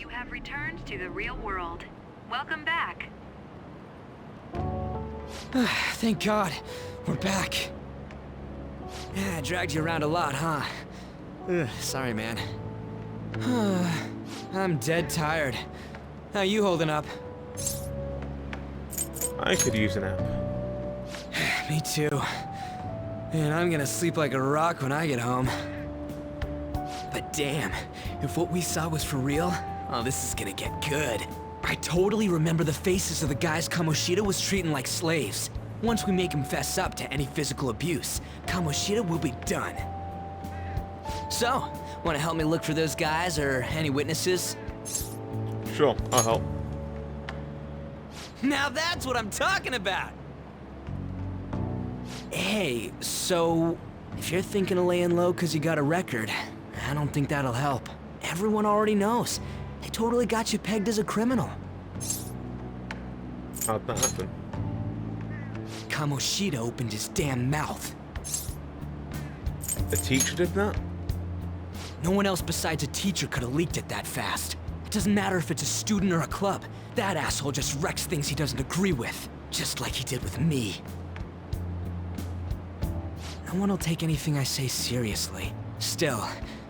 have returned to the real world. Welcome back. Thank God. We're back. Yeah, I dragged you around a lot, huh? Sorry, man. I'm dead tired. How you holding up? I could use a nap. Me too. Man, I'm gonna sleep like a rock when I get home. But damn, if what we saw was for real, oh, this is gonna get good. I totally remember the faces of the guys Kamoshida was treating like slaves. Once we make him fess up to any physical abuse, Kamoshida will be done. So, wanna help me look for those guys or any witnesses? Sure, I'll help. Now that's what I'm talking about! Hey, so if you're thinking of laying low because you got a record, I don't think that'll help. Everyone already knows. They totally got you pegged as a criminal. How'd that happen? Kamoshida opened his damn mouth. The teacher did that? No one else besides a teacher could have leaked it that fast. It doesn't matter if it's a student or a club. That asshole just wrecks things he doesn't agree with. Just like he did with me. No one will take anything I say seriously. Still,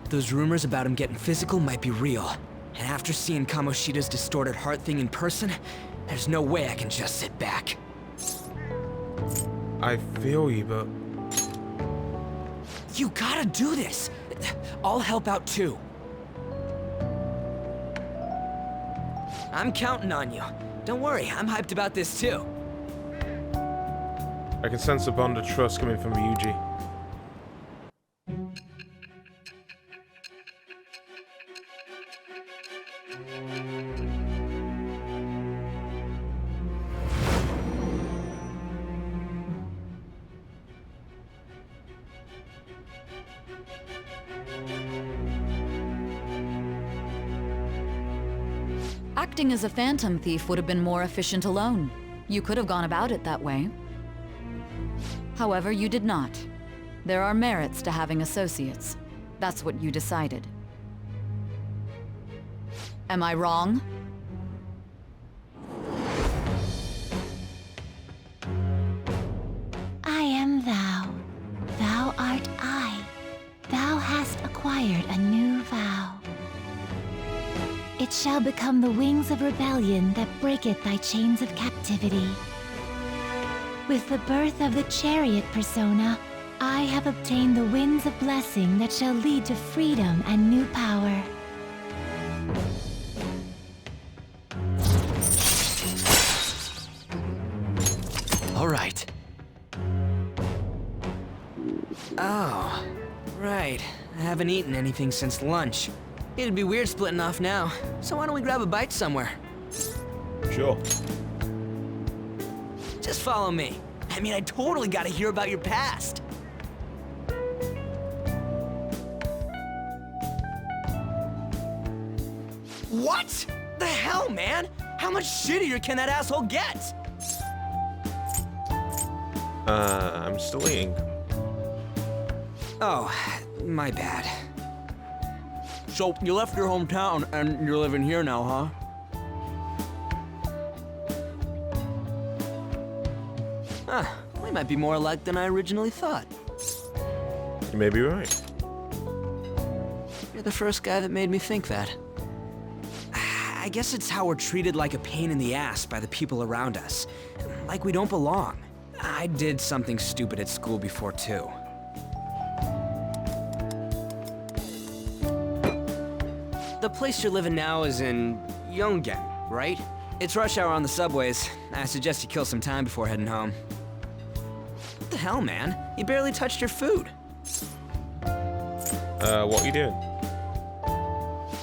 those rumors about him getting physical might be real. And after seeing Kamoshida's distorted heart thing in person, there's no way I can just sit back. I feel you, but... You gotta do this! I'll help out too. I'm counting on you. Don't worry, I'm hyped about this too. I can sense a bond of trust coming from Ryuji. Acting as a phantom thief would have been more efficient alone. You could have gone about it that way. However, you did not. There are merits to having associates. That's what you decided. Am I wrong? I am thou. Thou art I. Thou hast acquired a new vow. It shall become the wings of rebellion that breaketh thy chains of captivity. With the birth of the chariot persona, I have obtained the winds of blessing that shall lead to freedom and new power. All right. Oh, right. I haven't eaten anything since lunch. It'd be weird splitting off now, so why don't we grab a bite somewhere? Sure. Just follow me. I mean, I totally gotta hear about your past. What? The hell, man? How much shittier can that asshole get? I'm still eating. Oh, my bad. So, you left your hometown and you're living here now, huh? Huh, we might be more alike than I originally thought. You may be right. You're the first guy that made me think that. I guess it's how we're treated like a pain in the ass by the people around us. Like we don't belong. I did something stupid at school before, too. The place you're living now is in Yongen, right? It's rush hour on the subways. I suggest you kill some time before heading home. What the hell, man? You barely touched your food. What are you doing?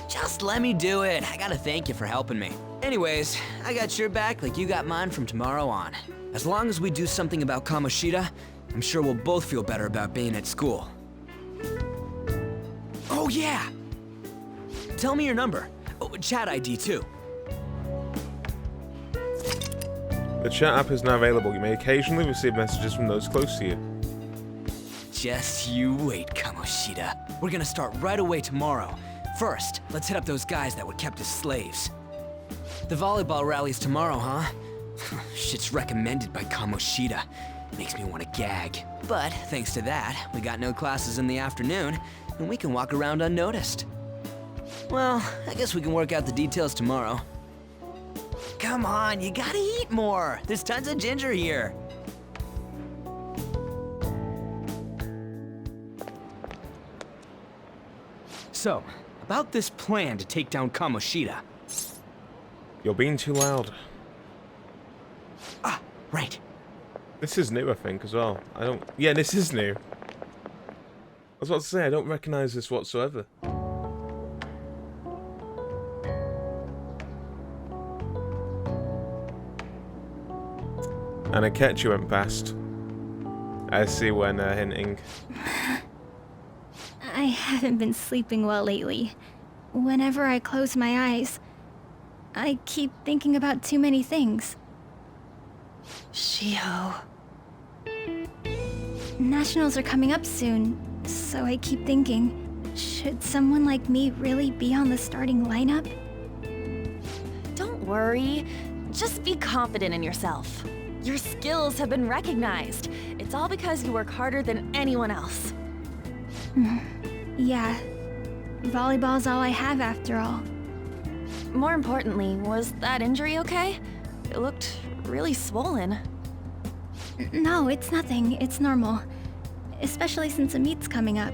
Just let me do it. I gotta thank you for helping me. Anyways, I got your back like you got mine from tomorrow on. As long as we do something about Kamoshida, I'm sure we'll both feel better about being at school. Oh yeah! Tell me your number. Oh, chat ID too. The chat app is now available. You may occasionally receive messages from those close to you. Just you wait, Kamoshida. We're gonna start right away tomorrow. First, let's hit up those guys that were kept as slaves. The volleyball rally's tomorrow, huh? Shit's recommended by Kamoshida. Makes me want to gag. But thanks to that, we got no classes in the afternoon, and we can walk around unnoticed. Well, I guess we can work out the details tomorrow. Come on, you gotta eat more. There's tons of ginger here. So, about this plan to take down Kamoshida. You're being too loud. Ah, right. This is new, I think, as well. Yeah, this is new. I was about to say, I don't recognize this whatsoever. And Akechi went past. I see when hinting. I haven't been sleeping well lately. Whenever I close my eyes, I keep thinking about too many things. Shiho. Nationals are coming up soon, so I keep thinking, should someone like me really be on the starting lineup? Don't worry. Just be confident in yourself. Your skills have been recognized. It's all because you work harder than anyone else. Yeah. Volleyball's all I have after all. More importantly, was that injury okay? It looked really swollen. No, it's nothing. It's normal. Especially since a meet's coming up.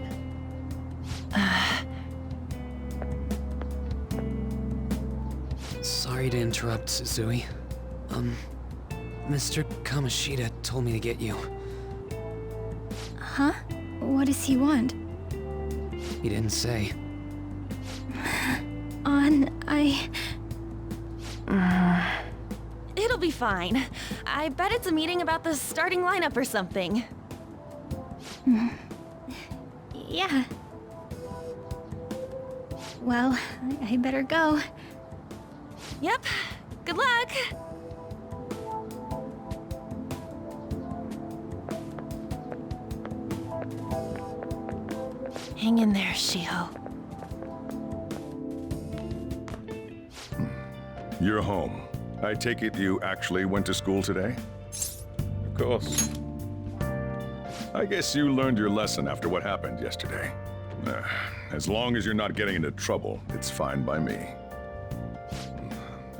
Sorry to interrupt, Suzui. Mr. Kamoshida told me to get you. Huh? What does he want? He didn't say. It'll be fine. I bet it's a meeting about the starting lineup or something. Yeah. Well, I better go. Yep. Good luck! Hang in there, Shiho. You're home. I take it you actually went to school today? Of course. I guess you learned your lesson after what happened yesterday. As long as you're not getting into trouble, it's fine by me.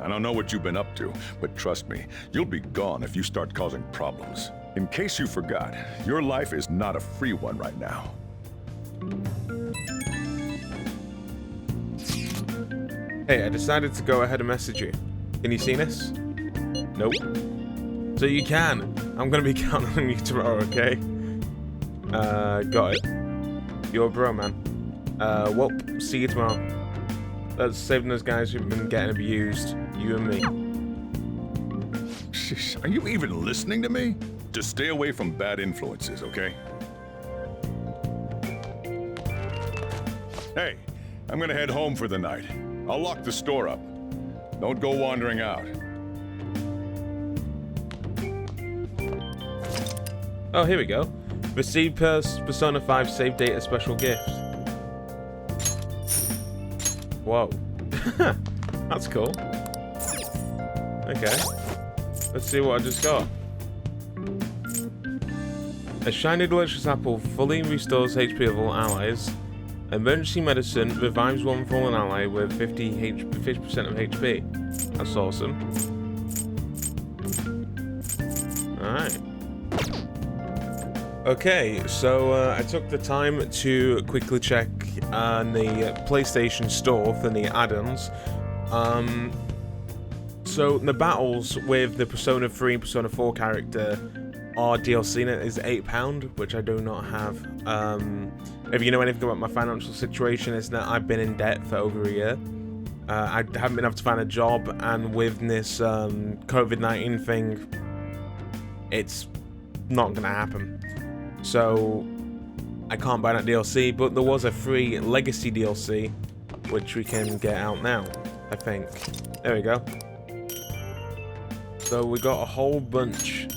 I don't know what you've been up to, but trust me, you'll be gone if you start causing problems. In case you forgot, your life is not a free one right now. Hey, I decided to go ahead and message you. Can you see this? Nope. So you can. I'm gonna be counting on you tomorrow, okay? Got it. You're a bro, man. Well, see you tomorrow. That's saving those guys who've been getting abused. You and me. Are you even listening to me? Just stay away from bad influences, okay? Hey, I'm gonna head home for the night. I'll lock the store up. Don't go wandering out. Oh, here we go. Receive Persona 5 save data special gift. Whoa. That's cool. Okay. Let's see what I just got. A shiny delicious apple fully restores HP of all allies. Emergency medicine revives one fallen ally with 50% of HP. That's awesome. Alright. Okay, so I took the time to quickly check the PlayStation Store for the add-ons. So the battles with the Persona 3 and Persona 4 character are DLC, and it is £8, which I do not have. If you know anything about my financial situation, it's that I've been in debt for over a year. I haven't been able to find a job, and with this COVID-19 thing, it's not going to happen. So I can't buy that DLC, but there was a free Legacy DLC, which we can get out now, I think. There we go. So we got a whole bunch.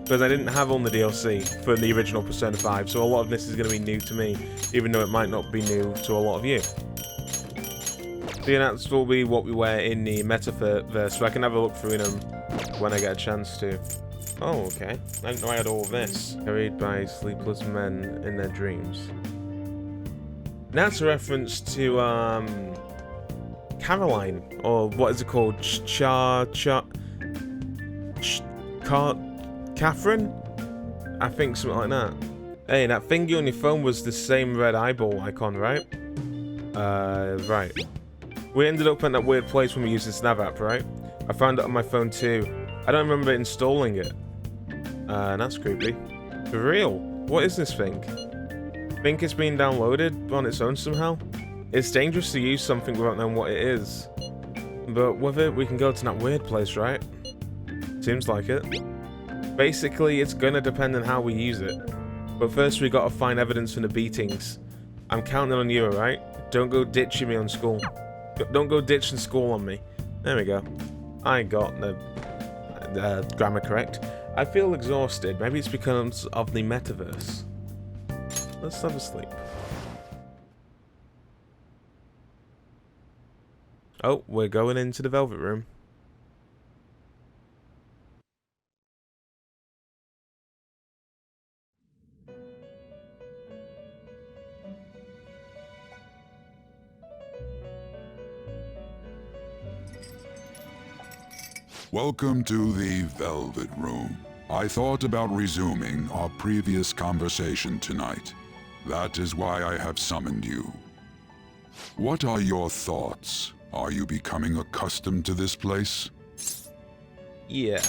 because I didn't have all the DLC for the original Persona 5, so a lot of this is going to be new to me, even though it might not be new to a lot of you. So yeah, that's will be what we wear in the metaverse, so I can have a look through them when I get a chance to. Oh, okay. I didn't know I had all of this. Carried by sleepless men in their dreams. That's a reference to, Caroline, or what is it called? Catherine? I think something like that. Hey, that thingy on your phone was the same red eyeball icon, right? Right. We ended up in that weird place when we used the Snap app, right? I found it on my phone too. I don't remember installing it. That's creepy. For real? What is this thing? Think it's being downloaded on its own somehow? It's dangerous to use something without knowing what it is. But with it, we can go to that weird place, right? Seems like it. Basically, it's gonna depend on how we use it. But first, we gotta find evidence from the beatings. I'm counting on you, alright? Don't go ditching me on school. Don't go ditching school on me. There we go. I got the grammar correct. I feel exhausted. Maybe it's because of the metaverse. Let's have a sleep. Oh, we're going into the Velvet Room. Welcome to the Velvet Room. I thought about resuming our previous conversation tonight. That is why I have summoned you. What are your thoughts? Are you becoming accustomed to this place? Yeah.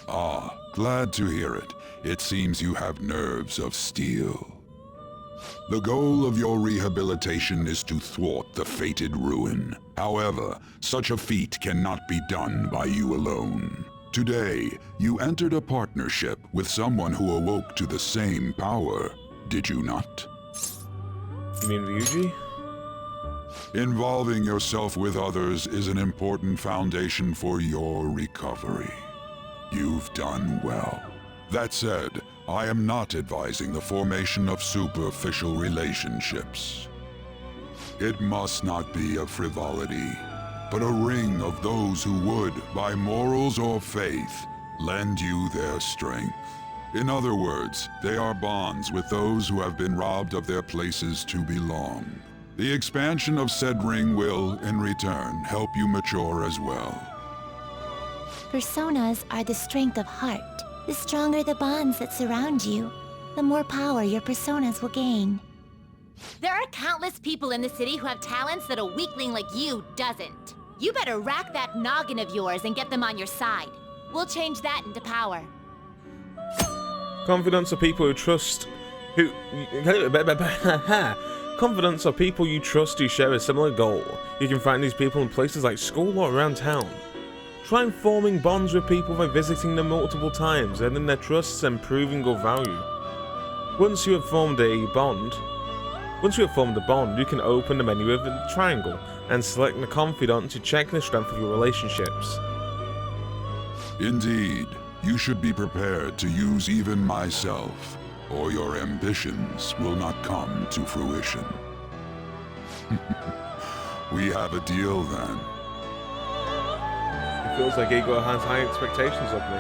Ah, glad to hear it. It seems you have nerves of steel. The goal of your rehabilitation is to thwart the fated ruin. However, such a feat cannot be done by you alone. Today, you entered a partnership with someone who awoke to the same power, did you not? You mean Ryuji? Involving yourself with others is an important foundation for your recovery. You've done well. That said, I am not advising the formation of superficial relationships. It must not be a frivolity, but a ring of those who would, by morals or faith, lend you their strength. In other words, they are bonds with those who have been robbed of their places to belong. The expansion of said ring will, in return, help you mature as well. Personas are the strength of heart. The stronger the bonds that surround you, the more power your personas will gain. There are countless people in the city who have talents that a weakling like you doesn't. You better rack that noggin of yours and get them on your side. We'll change that into power. Confidence are people who trust... Confidence are people you trust who share a similar goal. You can find these people in places like school or around town. Try forming bonds with people by visiting them multiple times, earning their trusts and proving your value. Once you have formed a bond, you can open the menu of the triangle and select the confidant to check the strength of your relationships. Indeed, you should be prepared to use even myself, or your ambitions will not come to fruition. We have a deal then. It feels like Ego has high expectations of me.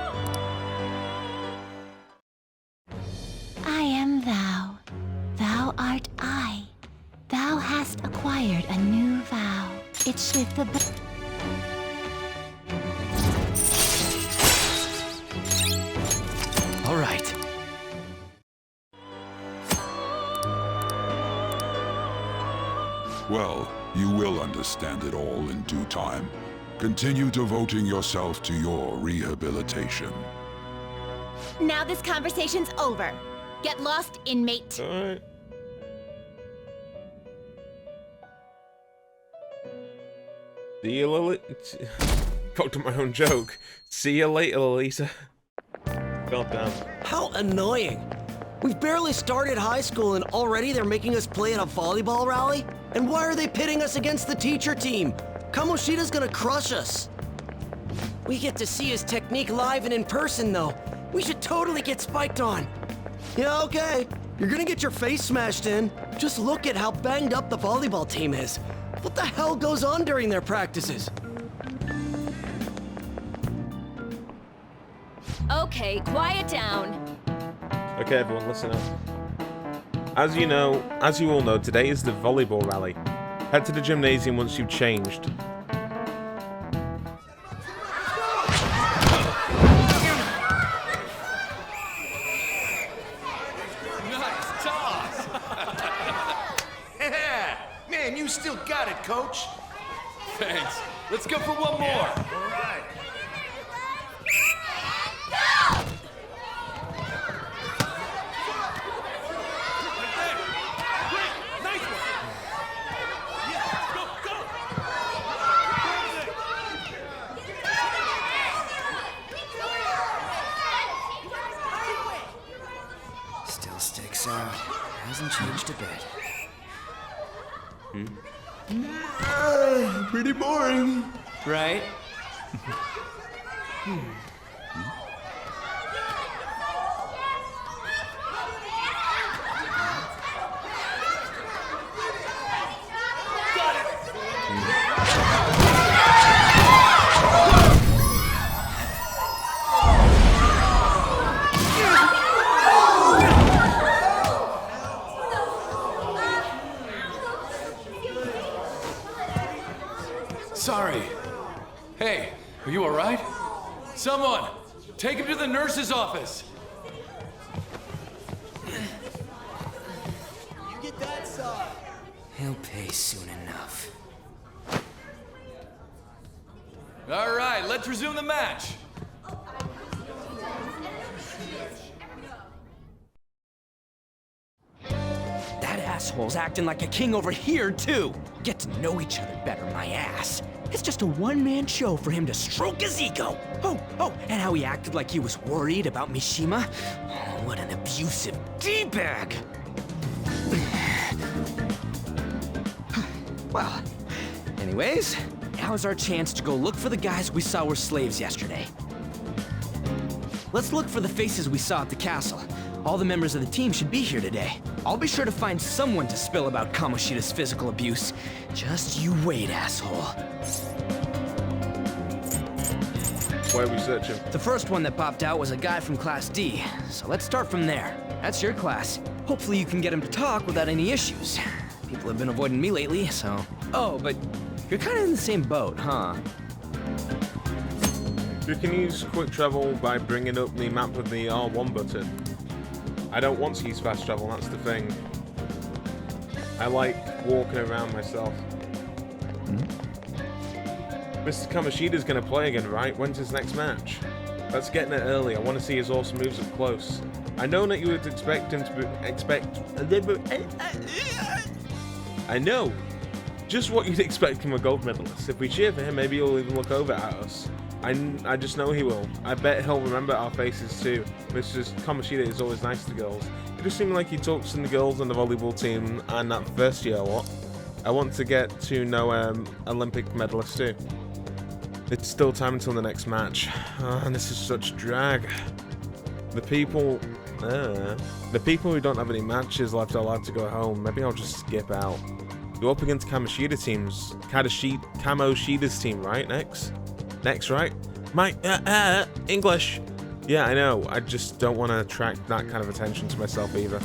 I am thou. Thou art I. Thou hast acquired a new vow. It should the... All right. Well, you will understand it all in due time. Continue devoting yourself to your rehabilitation. Now this conversation's over. Get lost, inmate. Alright. See you, Lily. Fucked up my own joke. See you later, Lisa. God damn. How annoying! We've barely started high school and already they're making us play at a volleyball rally? And why are they pitting us against the teacher team? Kamoshida's gonna crush us. We get to see his technique live and in person, though. We should totally get spiked on. Yeah, okay. You're gonna get your face smashed in. Just look at how banged up the volleyball team is. What the hell goes on during their practices? Okay, quiet down. Okay, everyone, listen up. As you all know, today is the volleyball rally. Head to the gymnasium once you've changed. Nice toss! Yeah! Man, you still got it, coach. Thanks. Let's go for one more. All right. Still sticks out. Hasn't changed a bit. Pretty boring. Right? Sorry. Hey, are you alright? Someone, take him to the nurse's office. You get that side. He'll pay soon enough. Alright, let's resume the match. That asshole's acting like a king over here, too. Get to know each other better, my ass. It's just a one-man show for him to stroke his ego. Oh, and how he acted like he was worried about Mishima. Oh, what an abusive D-bag. Well, anyways, now's our chance to go look for the guys we saw were slaves yesterday. Let's look for the faces we saw at the castle. All the members of the team should be here today. I'll be sure to find someone to spill about Kamoshida's physical abuse. Just you wait, asshole. Where are we searching? The first one that popped out was a guy from Class D, so let's start from there. That's your class. Hopefully you can get him to talk without any issues. People have been avoiding me lately, so... Oh, but you're kind of in the same boat, huh? You can use quick travel by bringing up the map with the R1 button. I don't want to use fast travel, that's the thing. I like walking around myself. Mr. Kamoshida's gonna play again, right? When's his next match? Let's get in it early. I want to see his awesome moves up close. I know that you would expect him to I know just what you'd expect from a gold medalist. If we cheer for him, maybe he'll even look over at us. I just know he will. I bet he'll remember our faces too. Mr. Kamoshida is always nice to girls. It just seemed like he talks to the girls on the volleyball team and that first year a lot. I want to get to know Olympic medalists too. It's still time until the next match. And this is such drag. The people who don't have any matches left are allowed to go home. Maybe I'll just skip out. You're up against Kamoshida's team, right? Next, right? English. Yeah, I know. I just don't want to attract that kind of attention to myself either.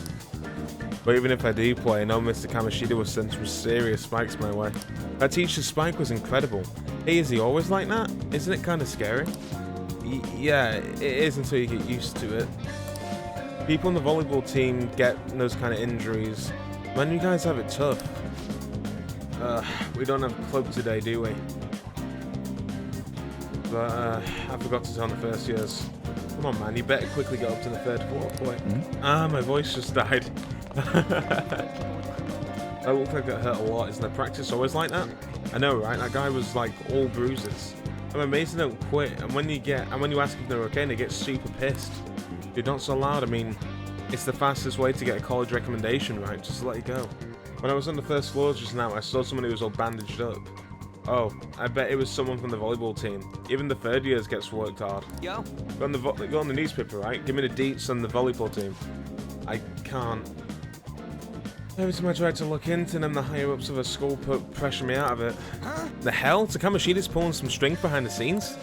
But even if I do play, I know Mr. Kamoshida will send some serious spikes my way. That teacher's spike was incredible. Hey, is he always like that? Isn't it kind of scary? Yeah, it is until you get used to it. People on the volleyball team get those kind of injuries. Man, you guys have it tough. We don't have club today, do we? But I forgot to turn on the first years. Come on, man, you better quickly get up to the third floor. Boy. My voice just died. That looked like it hurt a lot. Isn't the practice always like that? I know, right? That guy was like all bruises. I'm amazed they don't quit. And when you ask if they're okay, they get super pissed. Dude, not so loud. I mean, it's the fastest way to get a college recommendation, right? Just to let you go. When I was on the first floor just now, I saw someone who was all bandaged up. Oh, I bet it was someone from the volleyball team. Even the third years gets worked hard. Yo. Go on the newspaper, right? Give me the deets on the volleyball team. I can't. Every time I try to look into them, the higher-ups of a school pressure me out of it. Huh? The hell? Takamashida's pulling some strings behind the scenes?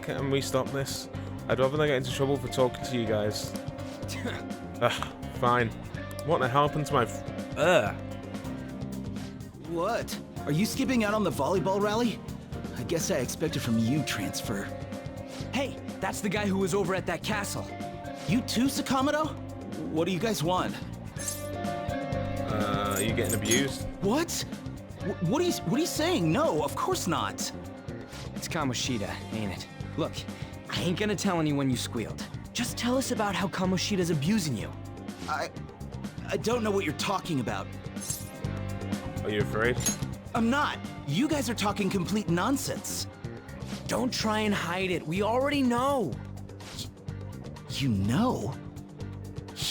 Can we stop this? I'd rather not get into trouble for talking to you guys. Ugh, fine. What the hell happened to my... What? Are you skipping out on the volleyball rally? I guess I expected from you, Transfer. Hey, that's the guy who was over at that castle. You too, Sakamoto? What do you guys want? Are you getting abused? What? What are you saying? No, of course not. It's Kamoshida, ain't it? Look, I ain't gonna tell anyone you squealed. Just tell us about how Kamoshida's abusing you. I don't know what you're talking about. Are you afraid? I'm not. You guys are talking complete nonsense. Don't try and hide it. We already know. You know?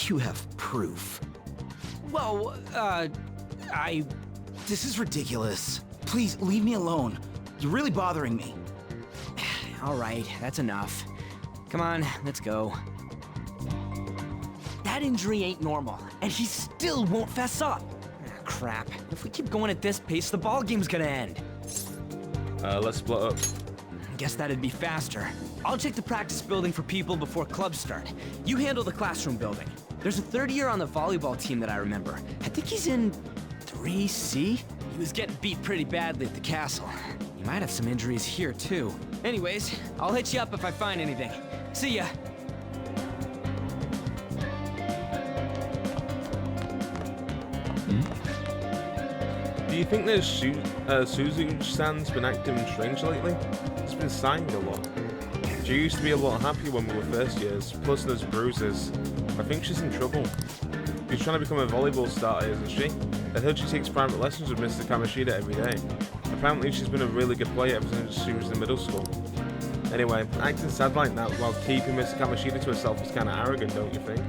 You have proof. Well, This is ridiculous. Please, leave me alone. You're really bothering me. All right, that's enough. Come on, let's go. That injury ain't normal, and he still won't fess up. Crap. If we keep going at this pace, the ball game's gonna end. Let's split up. Guess that'd be faster. I'll check the practice building for people before clubs start. You handle the classroom building. There's a third year on the volleyball team that I remember. I think he's in 3C? He was getting beat pretty badly at the castle. He might have some injuries here, too. Anyways, I'll hit you up if I find anything. See ya. Do you think that Suzu-san's been acting strange lately? He's been sighing a lot. She used to be a lot happier when we were first years, plus there's bruises. I think she's in trouble. She's trying to become a volleyball starter, isn't she? I heard she takes private lessons with Mr. Kamoshida every day. Apparently she's been a really good player ever since she was in middle school. Anyway, acting sad like that while keeping Mr. Kamoshida to herself is kinda arrogant, don't you think?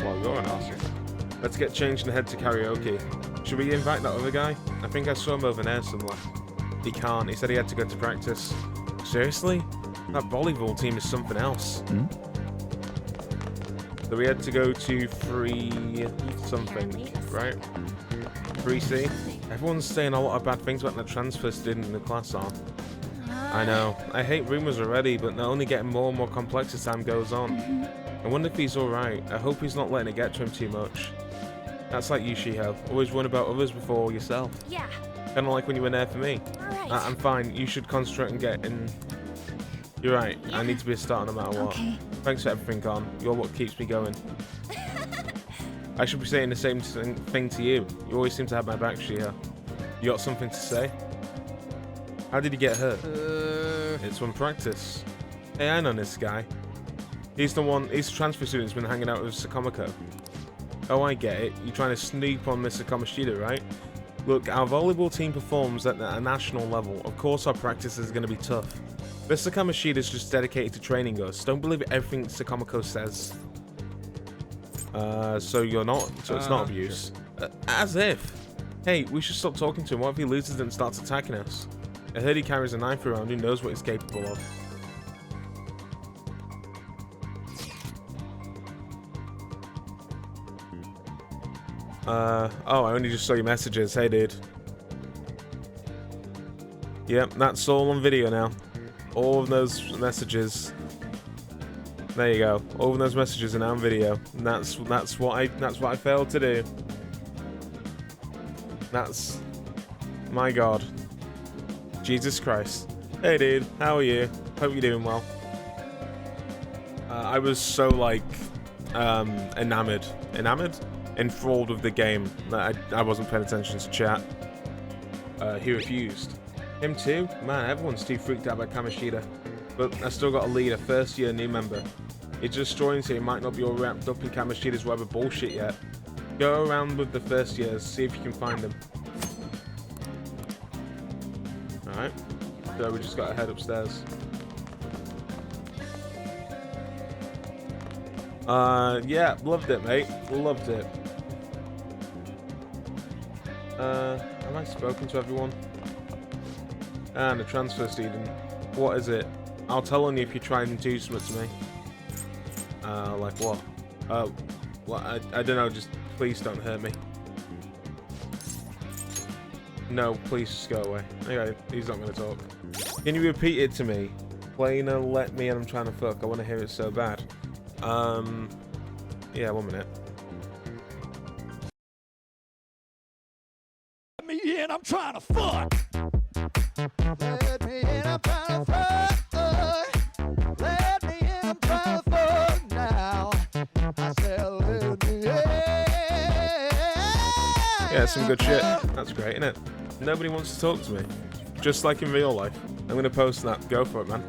Well, you're an arse. Let's get changed and head to karaoke. Should we invite that other guy? I think I saw him over there somewhere. He can't, he said he had to go to practice. Seriously? That volleyball team is something else. So we had to go to 3 something, right? 3C? Everyone's saying a lot of bad things about the transfer student in the class, aren't they? I know. I hate rumors already, but they're only getting more and more complex as time goes on. I wonder if he's alright. I hope he's not letting it get to him too much. That's like you, Shiho. Always worry about others before yourself. Yeah. Kinda like when you were there for me. Alright. I'm fine. You should concentrate on getting... You're right. Yeah. I need to be a starter no matter what. Okay. Thanks for everything, Con. You're what keeps me going. I should be saying the same thing to you. You always seem to have my back, Shiho. You got something to say? How did he get hurt? It's from practice. Hey, I know this guy. He's the transfer student who's been hanging out with Sakamako. Oh, I get it. You're trying to sneak on Mr. Kamoshida, right? Look, our volleyball team performs at a national level. Of course our practice is going to be tough. Mr. Kamoshida is just dedicated to training us. Don't believe everything Sakamako says. So you're not... So it's not abuse. Sure. As if. Hey, we should stop talking to him. What if he loses and starts attacking us? I heard he carries a knife around. Who knows what he's capable of? Oh, I only just saw your messages. Hey, dude. Yep, that's all on video now. All of those messages. There you go. All of those messages are now on video. And that's what I failed to do. That's... My God. Jesus Christ. Hey, dude. How are you? Hope you're doing well. I was so, like, enamored. Enamored? Enthralled with the game that I wasn't paying attention to chat. He refused. Him too? Man, everyone's too freaked out about Kamoshida. But I still got a lead, a first year new member. It's just destroying so he might not be all wrapped up in Kamoshida's web of bullshit yet. Go around with the first years, see if you can find them. Alright. So we just gotta head upstairs. Yeah, loved it, mate. Loved it. Have I spoken to everyone? And a transfer student. What is it? I'll tell on you if you try and do something to me. Like what? Well, I don't know, just please don't hurt me. No, please just go away. Okay, he's not gonna talk. Can you repeat it to me? Plainer, let me, and I'm trying to fuck. I want to hear it so bad. Yeah, 1 minute. Let me in, I'm trying to fuck. Let me in, I'm trying to fuck. Let me in, I'm trying to fuck now. I said, let me in. Yeah, some good shit. That's great, isn't it? Nobody wants to talk to me. Just like in real life. I'm gonna post that. Go for it, man.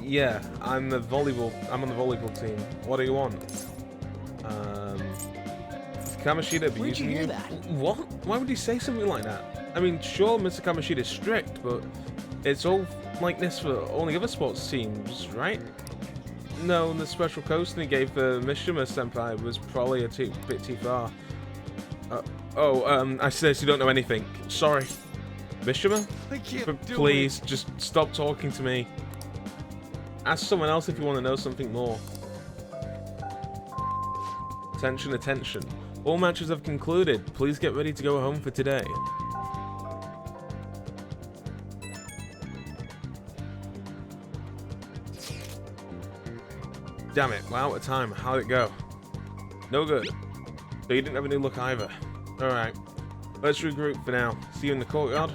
Yeah, I'm on the volleyball team. What do you want? Kamoshida abusing Where'd you hear you? that? What? Why would he say something like that? I mean, sure, Mr. Kamoshida is strict, but it's all like this for all the other sports teams, right? No, the special coaching he gave for Mishima Senpai was probably a bit too far. I seriously don't know anything. Sorry. Mishima? I can't do Please, just stop talking to me. Ask someone else if you want to know something more. Attention, attention. All matches have concluded. Please get ready to go home for today. Damn it, we're out of time. How'd it go? No good. So you didn't have a new look either. Alright. Let's regroup for now. See you in the courtyard.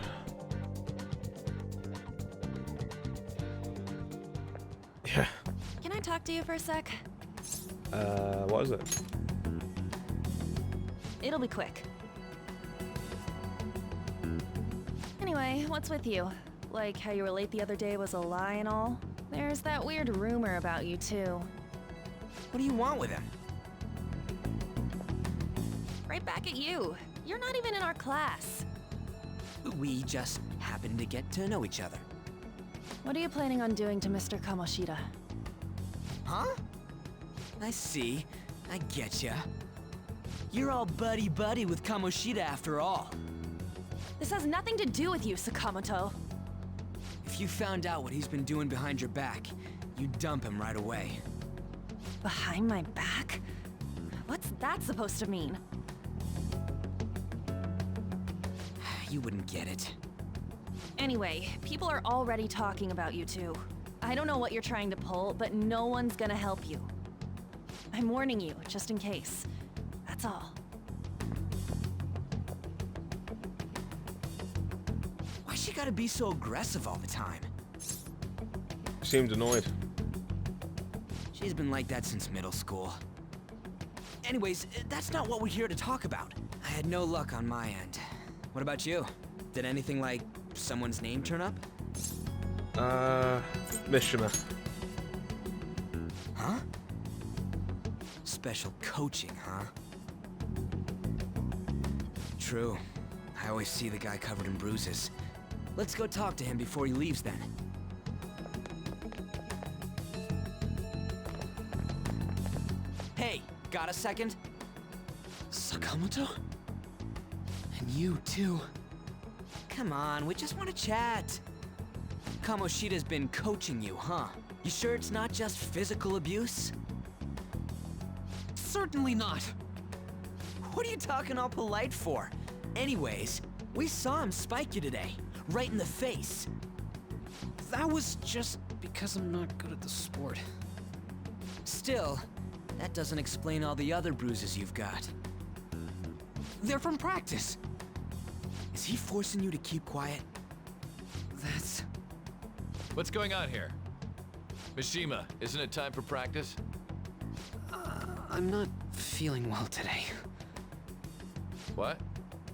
Yeah. Can I talk to you for a sec? What is it? It'll be quick. Anyway, what's with you? Like how you were late the other day was a lie and all? There's that weird rumor about you too. What do you want with him? Right back at you. You're not even in our class. We just happen to get to know each other. What are you planning on doing to Mr. Kamoshida? Huh? I see. I getcha. You're all buddy-buddy with Kamoshida after all. This has nothing to do with you, Sakamoto. If you found out what he's been doing behind your back, you'd dump him right away. Behind my back? What's that supposed to mean? You wouldn't get it. Anyway, people are already talking about you two. I don't know what you're trying to pull, but no one's gonna help you. I'm warning you, just in case. That's all. Why she gotta be so aggressive all the time? Seemed annoyed. She's been like that since middle school. Anyways, that's not what we're here to talk about. I had no luck on my end. What about you? Did anything like someone's name turn up? Mishima. Huh? Special coaching, huh? True. I always see the guy covered in bruises. Let's go talk to him before he leaves then. Hey, got a second? Sakamoto? And you too. Come on, we just want to chat. Kamoshida's been coaching you, huh? You sure it's not just physical abuse? Certainly not. What are you talking all polite for? Anyways, we saw him spike you today, right in the face. That was just because I'm not good at the sport. Still, that doesn't explain all the other bruises you've got. They're from practice. Is he forcing you to keep quiet? That's... What's going on here? Mishima, isn't it time for practice? I'm not feeling well today. What?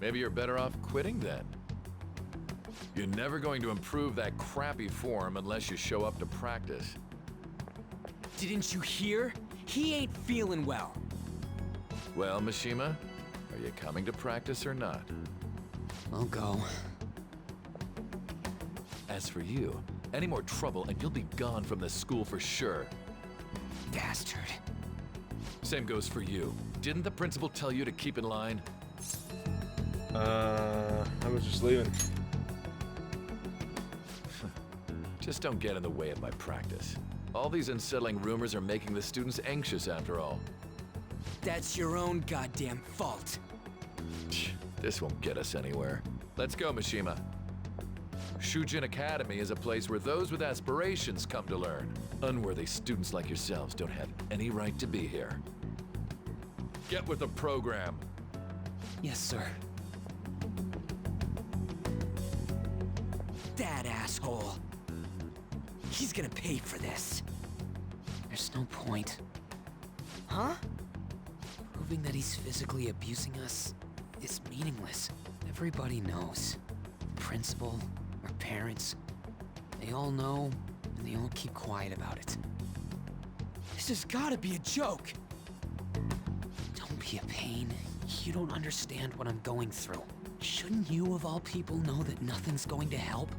Maybe you're better off quitting then. You're never going to improve that crappy form unless you show up to practice. Didn't you hear? He ain't feeling well. Well, Mishima, are you coming to practice or not? I'll go. As for you, any more trouble and you'll be gone from this school for sure. Bastard. Same goes for you. Didn't the principal tell you to keep in line? I was just leaving. Just don't get in the way of my practice. All these unsettling rumors are making the students anxious after all. That's your own goddamn fault. This won't get us anywhere. Let's go, Mishima. Shujin Academy is a place where those with aspirations come to learn. Unworthy students like yourselves don't have any right to be here. Get with the program. Yes, sir. That asshole. He's gonna pay for this. There's no point. Huh? Proving that he's physically abusing us is meaningless. Everybody knows. The principal, our parents, they all know, and they all keep quiet about it. This has gotta be a joke! Don't be a pain. You don't understand what I'm going through. Shouldn't you, of all people, know that nothing's going to help?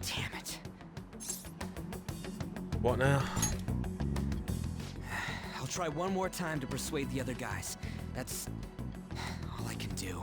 Damn it. What now? I'll try one more time to persuade the other guys. That's all I can do.